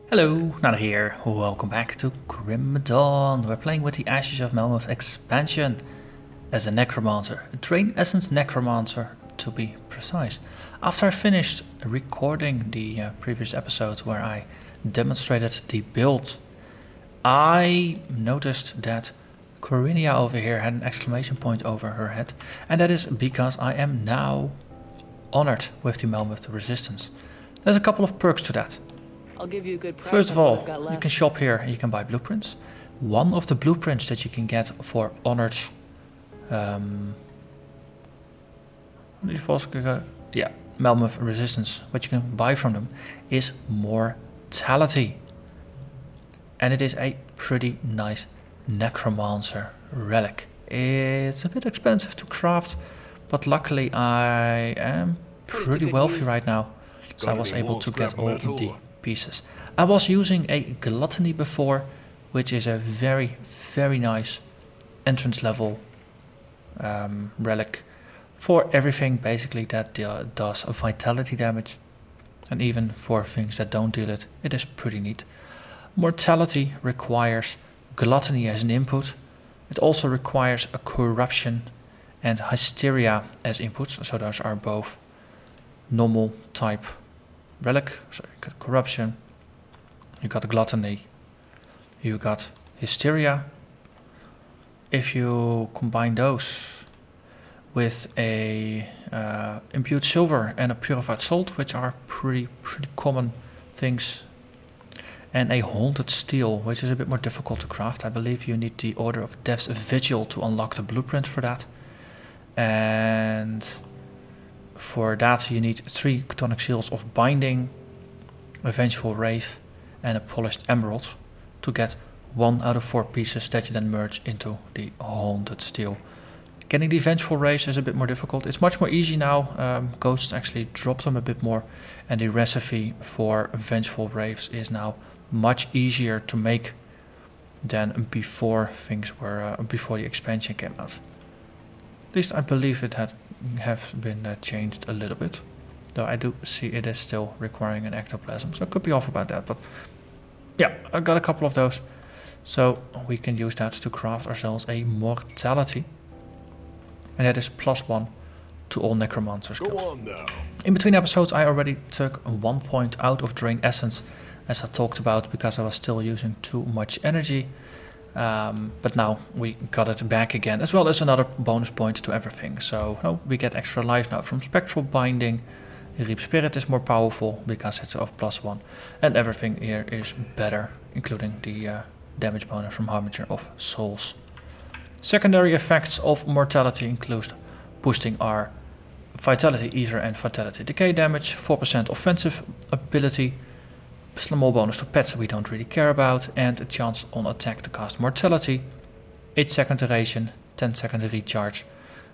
Hello, Narnach here. Welcome back to Grim Dawn. We're playing with the Ashes of Malmouth expansion as a Necromancer, a Drain Essence Necromancer to be precise. After I finished recording the previous episodes where I demonstrated the build, I noticed that Corinia over here had an exclamation point over her head, and that is because I am now honored with the Malmouth resistance. There's a couple of perks to that. I'll give you a good price. First of all, you can shop here and you can buy blueprints. One of the blueprints that you can get for honored Malmouth resistance, what you can buy from them is mortality. And it is a pretty nice Necromancer relic. It's a bit expensive to craft, but luckily I am pretty wealthy right now, so I was able to get all the pieces. I was using a gluttony before, which is a very nice entrance level relic for everything basically that does vitality damage, and even for things that don't deal it. It is pretty neat. Mortality requires gluttony as an input. It also requires a corruption and hysteria as inputs, so those are both normal type relic. So you got corruption, you got gluttony, you got hysteria. If you combine those with a imbued silver and a purified salt, which are pretty common things, and a haunted steel, which is a bit more difficult to craft. I believe you need the Order of Death's Vigil to unlock the blueprint for that, and for that you need 3 Chthonic Seals of Binding, a Vengeful Wraith, and a Polished Emerald to get 1 out of 4 pieces that you then merge into the Haunted Steel. Getting the Vengeful Wraiths is a bit more difficult. It's much more easy now. Ghosts actually drop them a bit more, and the recipe for Vengeful Wraiths is now much easier to make than before things were before the expansion came out. At least I believe it have been changed a little bit, though I do see it is still requiring an ectoplasm, so I could be off about that. But yeah, I got a couple of those, so we can use that to craft ourselves a mortality, and that is +1 to all Necromancer skills. In between episodes I already took 1 point out of Drain Essence, as I talked about, because I was still using too much energy. But now we got it back again, as well as another bonus point to everything. So we get extra life now from Spectral Binding. Reap Spirit is more powerful because it's of +1, and everything here is better, including the damage bonus from Harbinger of Souls. Secondary effects of mortality include boosting our Vitality Ether and Vitality Decay damage, 4% offensive ability, small bonus to pets we don't really care about, and a chance on attack to cast mortality, 8-second duration, 10-second recharge.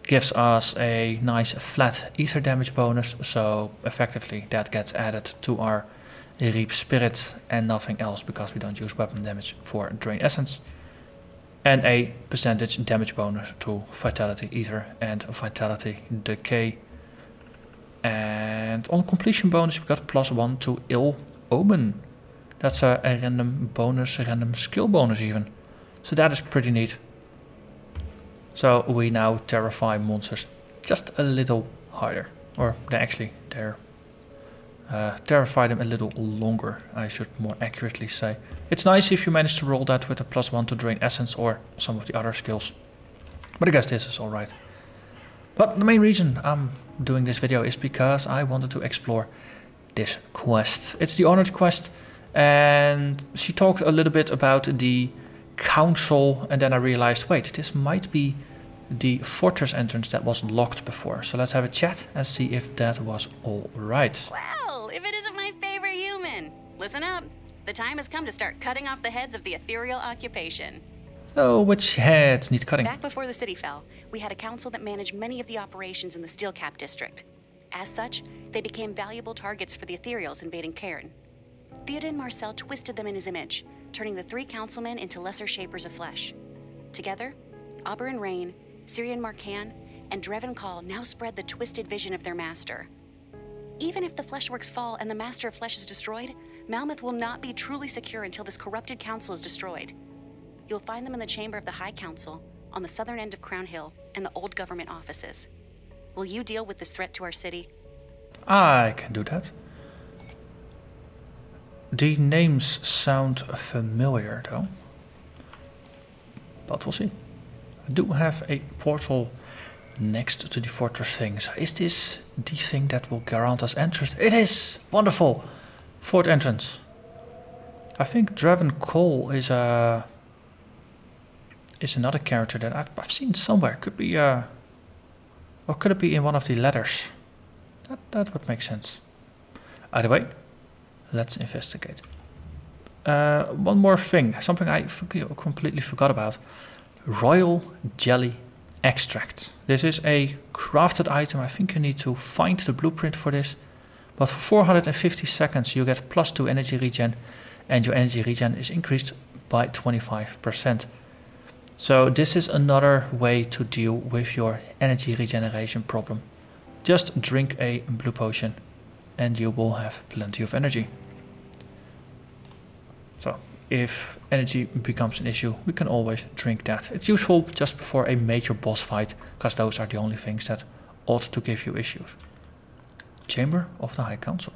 Gives us a nice flat ether damage bonus, so effectively that gets added to our Reap Spirit and nothing else, because we don't use weapon damage for Drain Essence. And a percentage damage bonus to Vitality Ether and Vitality Decay. And on completion bonus we got +1 to Ill Omen. That's a random bonus, a random skill bonus even. So that is pretty neat. So we now terrify monsters just a little harder. Or they terrify them a little longer, I should more accurately say. It's nice if you manage to roll that with a +1 to Drain Essence or some of the other skills. But I guess this is alright. But the main reason I'm doing this video is because I wanted to explore this quest. It's the Honored quest, and she talked a little bit about the council, and then I realized, wait, this might be the fortress entrance that was locked before. So let's have a chat and see if that was all right. Well, if it isn't my favorite human. Listen up. The time has come to start cutting off the heads of the ethereal occupation. So which heads need cutting? Back before the city fell, we had a council that managed many of the operations in the Steelcap district. As such, they became valuable targets for the ethereals invading Cairn. Theoden Marcel twisted them in his image, turning the 3 councilmen into lesser shapers of flesh. Together, Oberyn Rain, Syrian Marcan, and Dreven Call now spread the twisted vision of their master. Even if the Fleshworks fall and the Master of Flesh is destroyed, Malmouth will not be truly secure until this corrupted council is destroyed. You'll find them in the chamber of the High Council, on the southern end of Crown Hill, and the old government offices. Will you deal with this threat to our city? I can do that. The names sound familiar though. But we'll see. I do have a portal next to the fortress thing. So is this the thing that will grant us entrance? It is! Wonderful! Fourth entrance. I think Draven Cole is another character that I've seen somewhere. Could be or could it be in one of the letters? That would make sense. Either way, let's investigate. One more thing, something I completely forgot about. Royal Jelly Extract. This is a crafted item. I think you need to find the blueprint for this. But for 450 seconds you get +2 energy regen, and your energy regen is increased by 25%. So this is another way to deal with your energy regeneration problem. Just drink a blue potion and you will have plenty of energy. So if energy becomes an issue, we can always drink that. It's useful just before a major boss fight, because those are the only things that ought to give you issues. Chamber of the High Council.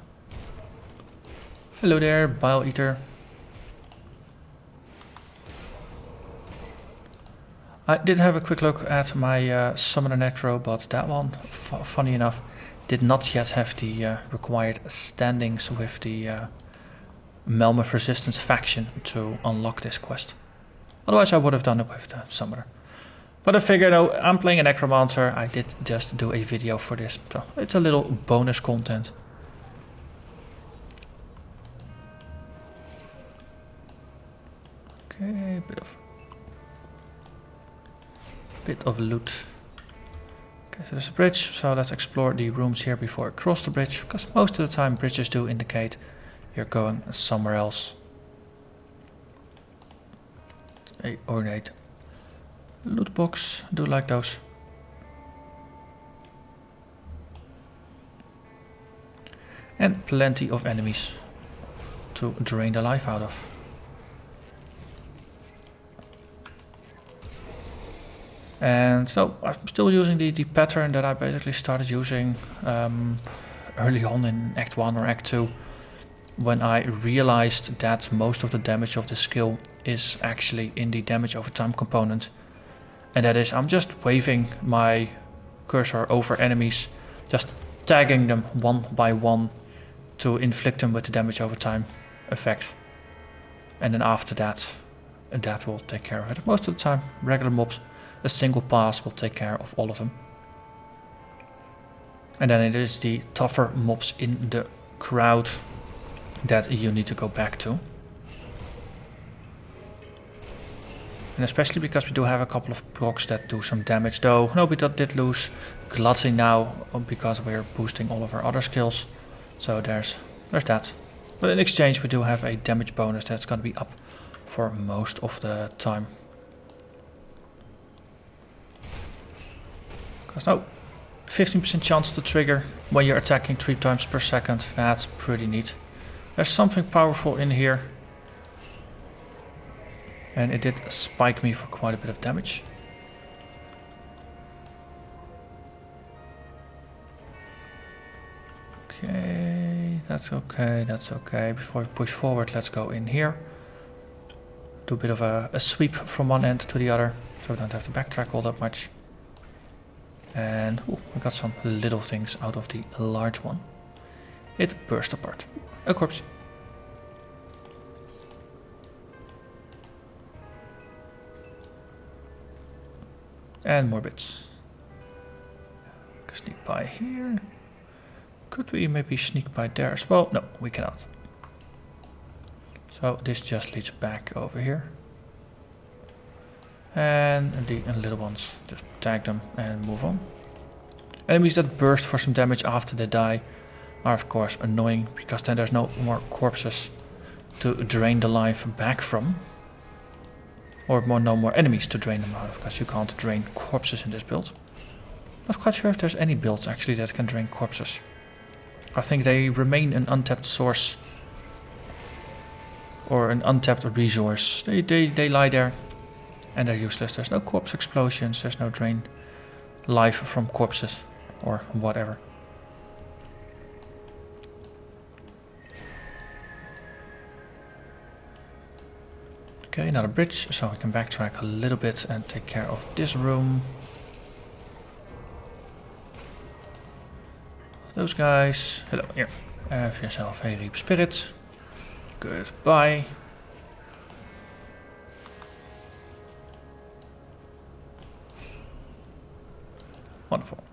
Hello there, Bile Eater. I did have a quick look at my Summoner Necro, but that one, funny enough, did not yet have the required standings with the Malmouth Resistance faction to unlock this quest. Otherwise I would have done it with the Summoner. But I figured, oh, I'm playing a Necromancer, I did just do a video for this, so it's a little bonus content. Okay, bit of loot. Okay, so there's a bridge, so let's explore the rooms here before I cross the bridge, because most of the time bridges do indicate you're going somewhere else. A ornate loot box, I do like those. And plenty of enemies to drain the life out of. And so I'm still using the pattern that I basically started using early on in Act 1 or Act 2, when I realized that most of the damage of the skill is actually in the damage over time component. And that is, I'm just waving my cursor over enemies, just tagging them one by one to inflict them with the damage over time effect. And then after that, that will take care of it. Most of the time, regular mobs, a single pass will take care of all of them. And then it is the tougher mobs in the crowd that you need to go back to. And especially because we do have a couple of procs that do some damage, though no, we did lose Gluttony now because we're boosting all of our other skills. So there's that. But in exchange we do have a damage bonus that's going to be up for most of the time. Because no, 15% chance to trigger when you're attacking 3 times per second. That's pretty neat. There's something powerful in here. And it did spike me for quite a bit of damage. Okay, that's okay, that's okay. Before we push forward, let's go in here. Do a bit of a sweep from one end to the other, so we don't have to backtrack all that much. And ooh, we got some little things out of the large one. It burst apart. A corpse. And more bits. Sneak by here. Could we maybe sneak by there as well? No, we cannot. So this just leads back over here. And the little ones, just tag them and move on. Enemies that burst for some damage after they die are of course annoying, because then there's no more corpses to drain the life back from. Or no more enemies to drain them out of, because you can't drain corpses in this build. Not quite sure if there's any builds actually that can drain corpses. I think they remain an untapped source or an untapped resource. They lie there and they're useless. There's no corpse explosions, there's no drain life from corpses or whatever. Okay, another bridge, so we can backtrack a little bit and take care of this room. Those guys. Hello, here. Have yourself a reap spirit. Goodbye. Wonderful.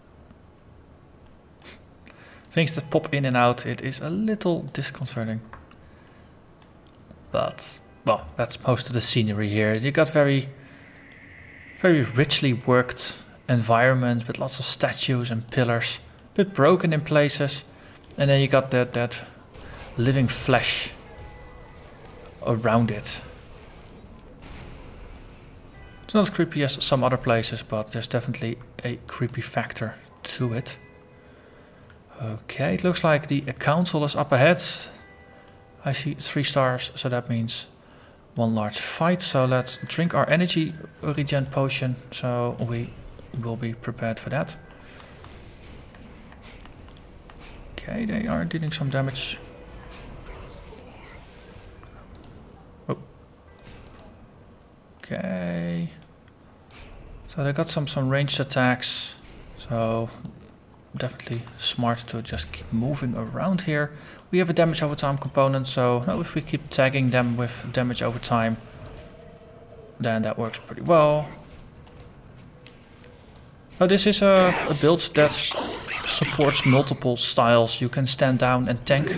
Things that pop in and out, it is a little disconcerting. But, well, that's most of the scenery here. You got very richly worked environment with lots of statues and pillars. A bit broken in places. And then you got that living flesh around it. It's not as creepy as some other places, but there's definitely a creepy factor to it. Okay, it looks like the council is up ahead. I see 3 stars, so that means one large fight. So let's drink our energy regen potion, so we will be prepared for that. Okay, they are dealing some damage. Oh. Okay. So they got some ranged attacks. So definitely smart to just keep moving around here. We have a damage over time component, so if we keep tagging them with damage over time, then that works pretty well. Now this is a build that supports multiple styles. You can stand down and tank,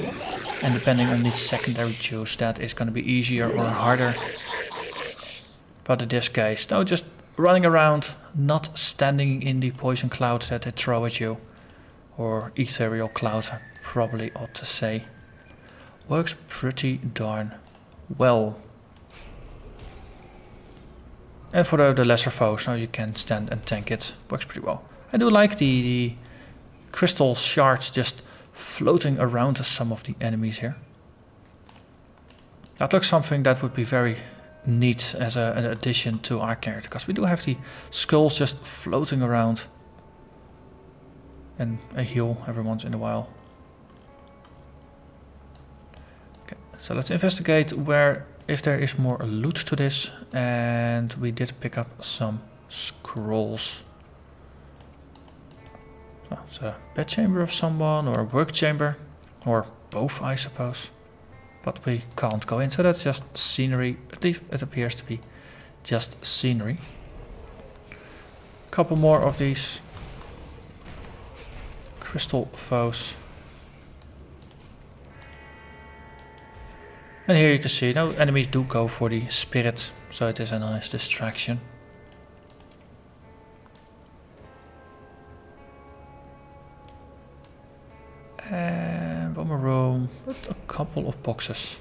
and depending on the secondary choose, that is going to be easier or harder. But in this case, no, just running around, not standing in the poison clouds that they throw at you, or ethereal clouds, I probably ought to say. Works pretty darn well. And for the lesser foes, now you can stand and tank it. Works pretty well. I do like the crystal shards just floating around some of the enemies here. That looks something that would be very neat as an addition to our character, because we do have the skulls just floating around. And a heal every once in a while. Okay, so let's investigate if there is more loot to this. And we did pick up some scrolls. So it's a bed chamber of someone, or a work chamber, or both, I suppose. But we can't go in, so that's just scenery. At least it appears to be just scenery. A couple more of these crystal foes. And here you can see, no, enemies do go for the spirit, so it is a nice distraction. And one more room with a couple of boxes.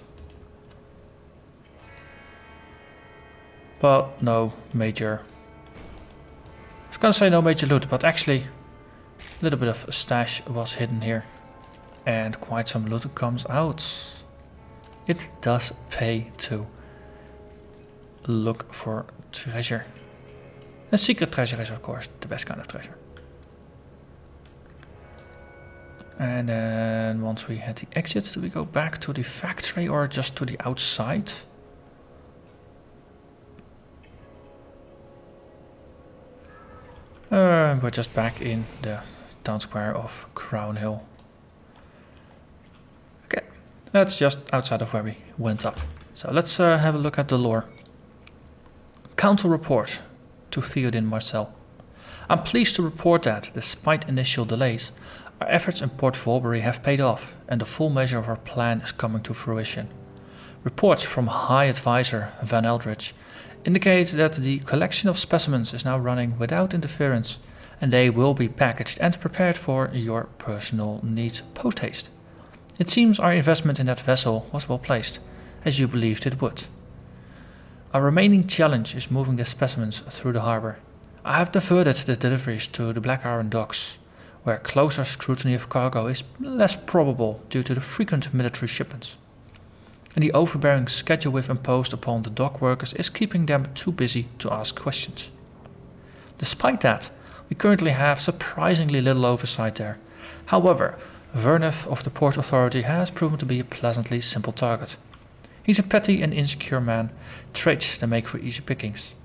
But no major. I was gonna say no major loot, but actually a little bit of stash was hidden here. And quite some loot comes out. It does pay to look for treasure. And secret treasure is of course the best kind of treasure. And then once we had the exit, do we go back to the factory or just to the outside? We're just back in the town square of Crown Hill. Okay, that's just outside of where we went up. So let's have a look at the lore. Council report to Theoden Marcel. I'm pleased to report that, despite initial delays, our efforts in Port Vorbury have paid off, and the full measure of our plan is coming to fruition. Reports from High Advisor Van Eldridge indicate that the collection of specimens is now running without interference, and they will be packaged and prepared for your personal needs post-haste. It seems our investment in that vessel was well placed, as you believed it would. Our remaining challenge is moving the specimens through the harbour. I have diverted the deliveries to the Black Iron docks, where closer scrutiny of cargo is less probable due to the frequent military shipments. and the overbearing schedule we've imposed upon the dock workers is keeping them too busy to ask questions. Despite that, we currently have surprisingly little oversight there. However, Verneth of the Port Authority has proven to be a pleasantly simple target. He's a petty and insecure man, traits that make for easy pickings.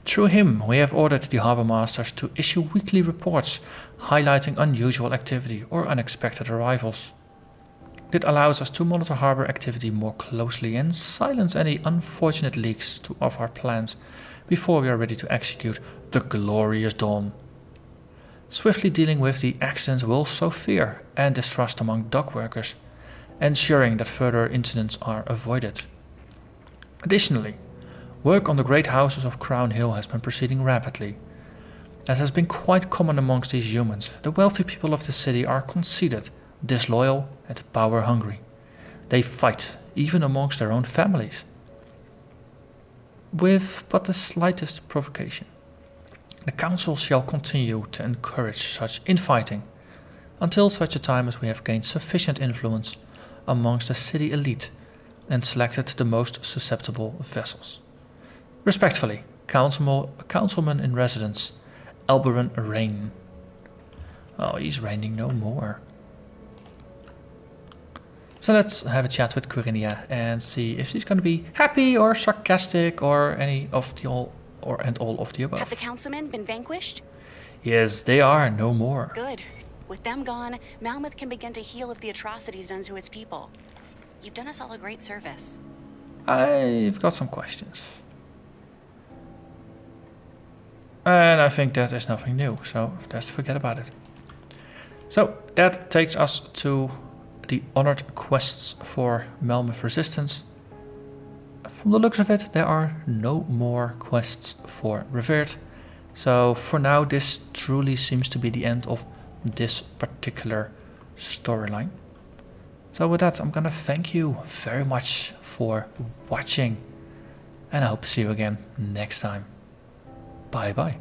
Through him, we have ordered the harbour masters to issue weekly reports highlighting unusual activity or unexpected arrivals. It allows us to monitor harbour activity more closely and silence any unfortunate leaks of our plans before we are ready to execute the glorious dawn. Swiftly dealing with the accidents will sow fear and distrust among dock workers, ensuring that further incidents are avoided. Additionally, work on the great houses of Crown Hill has been proceeding rapidly. As has been quite common amongst these humans, the wealthy people of the city are conceited, disloyal and power-hungry. They fight, even amongst their own families, with but the slightest provocation. The Council shall continue to encourage such infighting until such a time as we have gained sufficient influence amongst the city elite and selected the most susceptible vessels. Respectfully, Councilman in Residence, Elberon Rain. Oh, he's reigning no more. So let's have a chat with Quirinia and see if she's going to be happy or sarcastic or any of the all of the above. Have the councilmen been vanquished? Yes, they are no more. Good. With them gone, Malmouth can begin to heal of the atrocities done to its people. You've done us all a great service. I've got some questions. And I think that is nothing new, so just forget about it. So that takes us to the honored quests for Malmouth Resistance. From the looks of it, there are no more quests for Revered. So for now, this truly seems to be the end of this particular storyline. So with that, I'm gonna thank you very much for watching, and I hope to see you again next time. Bye bye.